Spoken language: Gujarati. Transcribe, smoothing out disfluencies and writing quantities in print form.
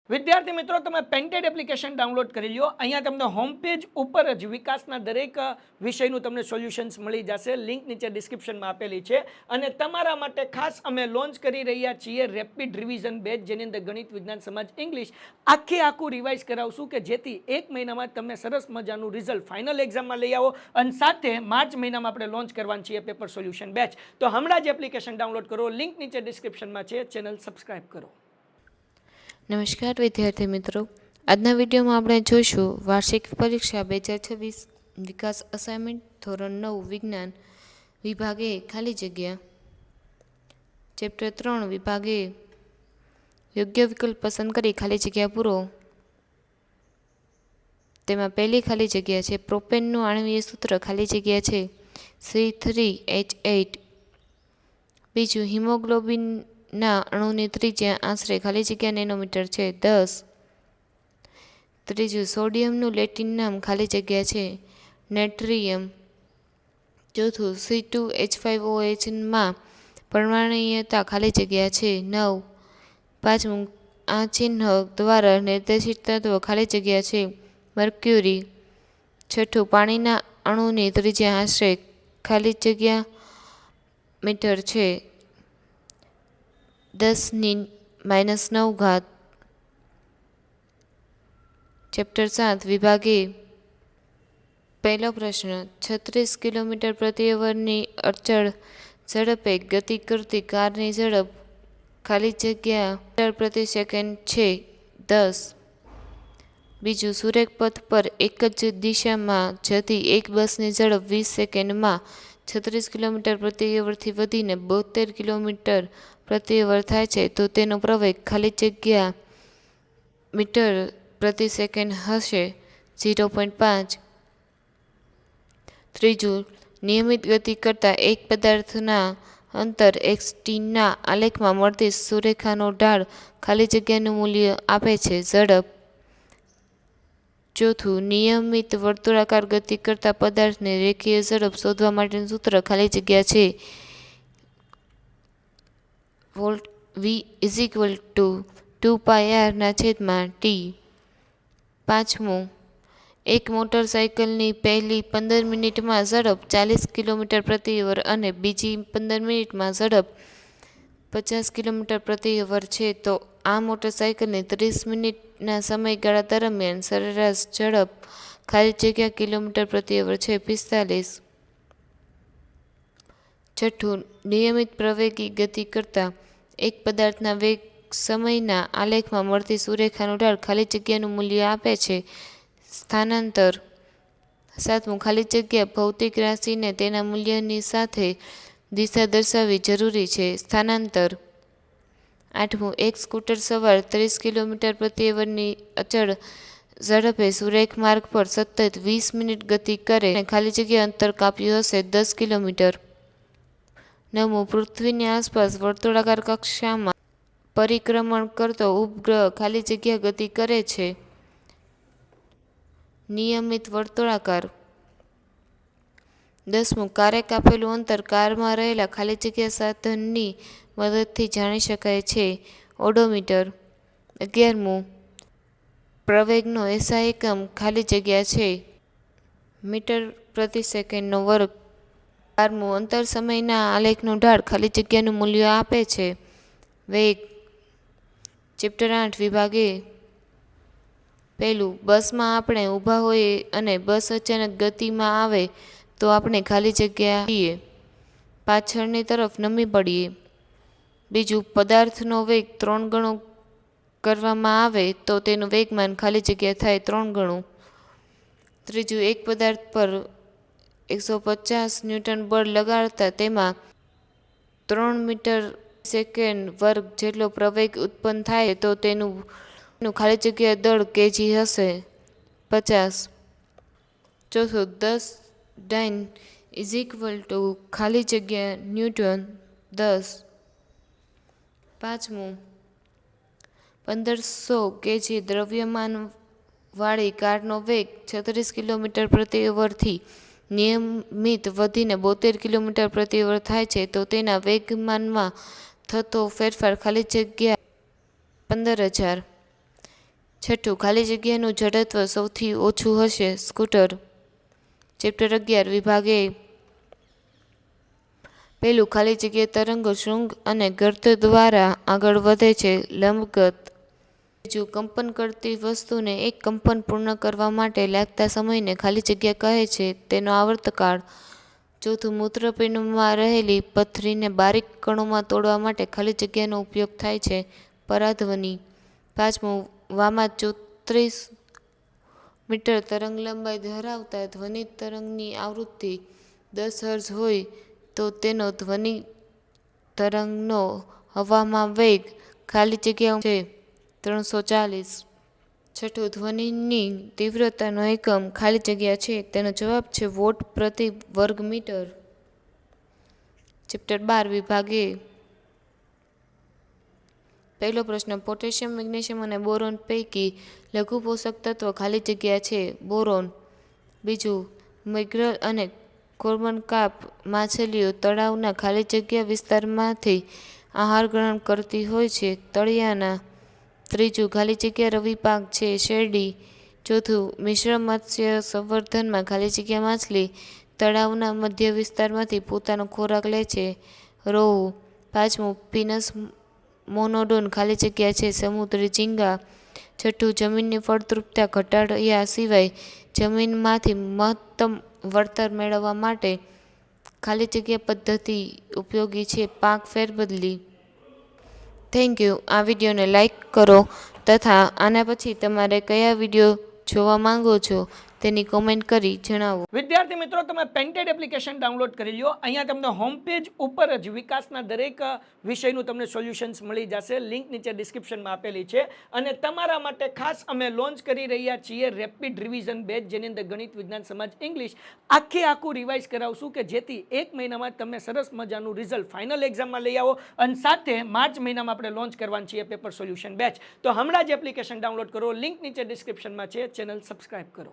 વિદ્યાર્થી મિત્રો, તમે પેન્ટેડ એપ્લિકેશન ડાઉનલોડ કરી લો. અહીંયા તમને હોમ પેજ ઉપર જ વિકાસના દરેક વિષયનું તમને સોલ્યુશન્સ મળી જશે. લિંક નીચે ડિસ્ક્રિપ્શનમાં આપેલી છે. અને તમારા માટે ખાસ અમે લોન્ચ કરી રહ્યા છીએ રેપિડ રિવિઝન બેચ, જેની અંદર ગણિત, વિજ્ઞાન, સમાજ, ઇંગ્લિશ આખું રિવાઇઝ કરાવશું કે જેથી એક મહિનામાં તમને સરસ મજાનું રિઝલ્ટ ફાઇનલ એક્ઝામમાં લઈ આવો. અને સાથે માર્ચ મહિનામાં આપણે લોન્ચ કરવાની છીએ પેપર સોલ્યુશન બેચ. તો હમણાં જ એપ્લિકેશન ડાઉનલોડ કરો. લિંક નીચે ડિસ્ક્રિપ્શનમાં છે. ચેનલ સબસ્ક્રાઇબ કરો. નમસ્કાર વિદ્યાર્થી મિત્રો, આજના વિડીયોમાં આપણે જોઈશું વાર્ષિક પરીક્ષા 2026 વિકાસ અસાઇનમેન્ટ ધોરણ 9 વિજ્ઞાન વિભાગ એ ખાલી જગ્યા ચેપ્ટર 3 વિભાગ એ યોગ્ય વિકલ્પ પસંદ કરી ખાલી જગ્યા પૂરો. તેમાં પહેલી ખાલી જગ્યા છે પ્રોપેનનું આણ્વીય સૂત્ર, ખાલી જગ્યા છે C3H8. બીજું હિમોગ્લોબિનના અણુની ત્રિજ્યા આશરે, ખાલી જગ્યા નેનોમીટર છે 10. ત્રીજું સોડિયમનું લેટિન નામ, ખાલી જગ્યા છે નેટ્રિયમ. ચોથું C2H5OH માં પરમાણ્વીયતા, ખાલી જગ્યા છે 9. પાંચમું આ ચિહ્ન દ્વારા નિર્દેશિત તત્વ, ખાલી જગ્યા છે મર્ક્યુરી. છઠ્ઠું પાણીના અણુની ત્રિજ્યા આશરે, ખાલી જગ્યા મીટર છે 10⁻⁹. ચેપ્ટર 7 વિભાગ એ. પહેલો પ્રશ્ન, 36 કિલોમીટર પ્રતિ અવરની અચળ ઝડપે ગતિ કરતી કારની ઝડપ, ખાલી જગ્યા મીટર પ્રતિ સેકન્ડ છે 10. બીજું સુરેખ પથ પર એક જ દિશામાં જતી એક બસની ઝડપ 20 સેકન્ડમાં 36 કિલોમીટર પ્રતિ અવરથી વધીને 72 કિલોમીટર પ્રતિ અવર થાય છે, તો તેનો પ્રવેગ, ખાલી જગ્યા મીટર પ્રતિ સેકન્ડ હશે 0.5. ત્રીજું નિયમિત ગતિ કરતા એક પદાર્થના અંતર xt-ના આલેખમાં મળતી સુરેખાનો ઢાળ, ખાલી જગ્યાનું મૂલ્ય આપે છે ઝડપ. ચોથું નિયમિત વર્તુળાકાર ગતિ કરતા પદાર્થની રેખીય ઝડપ શોધવા માટેનું સૂત્ર, ખાલી જગ્યા છે v=2πr/t. પાંચમું એક મોટરસાયકલની પહેલી 15 મિનિટમાં ઝડપ 40 કિલોમીટર પ્રતિ અવર અને બીજી 15 મિનિટમાં ઝડપ 50 કિલોમીટર પ્રતિ અવર છે, તો આ મોટરસાયકલની 30 મિનિટના સમયગાળા દરમિયાન સરેરાશ ઝડપ, ખાલી જગ્યા કિલોમીટર પ્રતિ અવર છે 45. છઠ્ઠું નિયમિત પ્રવેગી ગતિ કરતા એક પદાર્થના વેગ સમયના આલેખમાં મળતી સુરેખાનો ઢાળ, ખાલી જગ્યાનું મૂલ્ય આપે છે સ્થાનાંતર. સાતમું ખાલી જગ્યા ભૌતિક રાશિને તેના મૂલ્યની સાથે દિશા દર્શાવવી જરૂરી છે સ્થાનાંતર. આઠમું એક સ્કૂટર સવાર 30 કિલોમીટર પ્રતિ અવરની અચળ ઝડપે સુરેખ માર્ગ પર સતત 20 મિનિટ ગતિ કરે અને ખાલી જગ્યા અંતર કાપ્યું હશે 10 કિલોમીટર. નવમું પૃથ્વીની આસપાસ વર્તુળાકાર કક્ષામાં પરિક્રમણ કરતો ઉપગ્રહ, ખાલી જગ્યા ગતિ કરે છે નિયમિત વર્તુળાકાર. 10મું કારે કાપેલું અંતર કારમાં રહેલા ખાલી જગ્યા સાધનની મદદથી જાણી શકાય છે ઓડોમીટર. 11મું પ્રવેગનો એસઆઈ એકમ, ખાલી જગ્યા છે મીટર પ્રતિ સેકન્ડનો વર્ગ. 12મું અંતર સમયના આલેખનો ઢાળ, ખાલી જગ્યાનું મૂલ્ય આપે છે વેગ. ચેપ્ટર 8 વિભાગ એ. પહેલું બસમાં આપણે ઊભા હોઈએ અને બસ અચાનક ગતિમાં આવે તો આપણે ખાલી જગ્યા છીએ, પાછળની તરફ નમી પડીએ. બીજું પદાર્થનો વેગ 3 ગણો કરવામાં આવે તો તેનું વેગમાન, ખાલી જગ્યા થાય 3 ગણું. ત્રીજું એક પદાર્થ પર 150 ન્યૂટન બળ લગાડતા તેમાં 3 મીટર સેકન્ડ વર્ગ જેટલો પ્રવેગ ઉત્પન્ન થાય તો તેનું ખાલી જગ્યા દળ kg હશે 50. ચોથું 10 ડાઇન ખાલી જગ્યા ન્યૂટન 10. પાંચમું 1500 kg દ્રવ્યમાન વાળી કારનો વેગ 36 કિલોમીટર પ્રતિ અવરથી નિયમિત વધીને 72 કિલોમીટર પ્રતિ અવર થાય છે, તો તેના વેગમાનમાં થતો ફેરફાર, ખાલી જગ્યા 15,000. છઠ્ઠું, ખાલી જગ્યાનું જડત્વ સૌથી ઓછું હશે, સ્કૂટર. ચેપ્ટર 11 વિભાગ એ. પહેલું, ખાલી જગ્યા તરંગો શૃંગ અને ગર્ત દ્વારા આગળ વધે છે, લંબગત. બીજું, કંપન કરતી વસ્તુને એક કંપન પૂર્ણ કરવા માટે લાગતા સમયને ખાલી જગ્યા કહે છે, તેનો આવર્તકાળ. ચોથું, મૂત્રપિંડમાં રહેલી પથરીને બારીક કણોમાં તોડવા માટે ખાલી જગ્યાનો ઉપયોગ થાય છે, પરાધ્વનિ. પાંચમું, વામાં 34 મીટર તરંગલંબાઈ ધરાવતા ધ્વનિ તરંગની આવૃત્તિ 10 હર્ટ્ઝ હોય તો તેનો ધ્વનિ તરંગનો હવામાં વેગ ખાલી જગ્યા છે 340. છઠ્ઠું, ધ્વનિની તીવ્રતાનો એકમ ખાલી જગ્યા છે, તેનો જવાબ છે વોટ પ્રતિ વર્ગ મીટર. ચેપ્ટર 12 વિભાગ એ. પહેલો પ્રશ્ન, પોટેશિયમ, મેગ્નેશિયમ અને બોરોન પૈકી લઘુ પોષક તત્વ ખાલી જગ્યા છે, બોરોન. બીજું, મૈગ્રલ અને કોર્મનકાર્પ માછલીઓ તળાવના ખાલી જગ્યા વિસ્તારમાંથી આહાર ગ્રહણ કરતી હોય છે, તળિયાના. ત્રીજું, ખાલી જગ્યા રવિ પાક છે, શેરડી. ચોથું, મિશ્ર મત્સ્ય સંવર્ધનમાં ખાલી જગ્યા માછલી તળાવના મધ્ય વિસ્તારમાંથી પોતાનો ખોરાક લે છે, રોહુ. પાંચમું, પીનસ મોનોડોન ખાલી જગ્યા છે, સમુદ્રી ઝીંગા. છઠ્ઠું, જમીનની ફળદ્રુપતા ઘટાડ્યા સિવાય જમીનમાંથી મહત્તમ વળતર મેળવવા માટે ખાલી જગ્યા પદ્ધતિ ઉપયોગી છે, પાક ફેરબદલી. Thank you. આ વિડીયોને લાઈક કરો તથા આના પછી તમારે કયા વિડીયો જોવા માંગો છો તેની કોમેન્ટ કરી જણાવો. વિદ્યાર્થી મિત્રો, તમે પેન્ટેડ એપ્લિકેશન ડાઉનલોડ કરી લ્યો. અહીંયા તમને હોમ પેજ ઉપર જ વિકાસના દરેક વિષયનું તમને સોલ્યુશન્સ મળી જશે. લિંક નીચે ડિસ્ક્રિપ્શનમાં આપેલી છે. અને તમારા માટે ખાસ અમે લોન્ચ કરી રહ્યા છીએ રેપિડ રિવિઝન બેચ, જેની અંદર ગણિત, વિજ્ઞાન, સમાજ, ઇંગ્લિશ આખું રિવાઇઝ કરાવશું કે જેથી 1 મહિનામાં તમને સરસ મજાનું રિઝલ્ટ ફાઇનલ એક્ઝામમાં લઈ આવો. અને સાથે માર્ચ મહિનામાં આપણે લોન્ચ કરવાનું છીએ પેપર સોલ્યુશન બેચ. તો હમણાં જ એપ્લિકેશન ડાઉનલોડ કરો. લિંક નીચે ડિસ્ક્રિપ્શનમાં છે. ચેનલ સબસ્ક્રાઇબ કરો.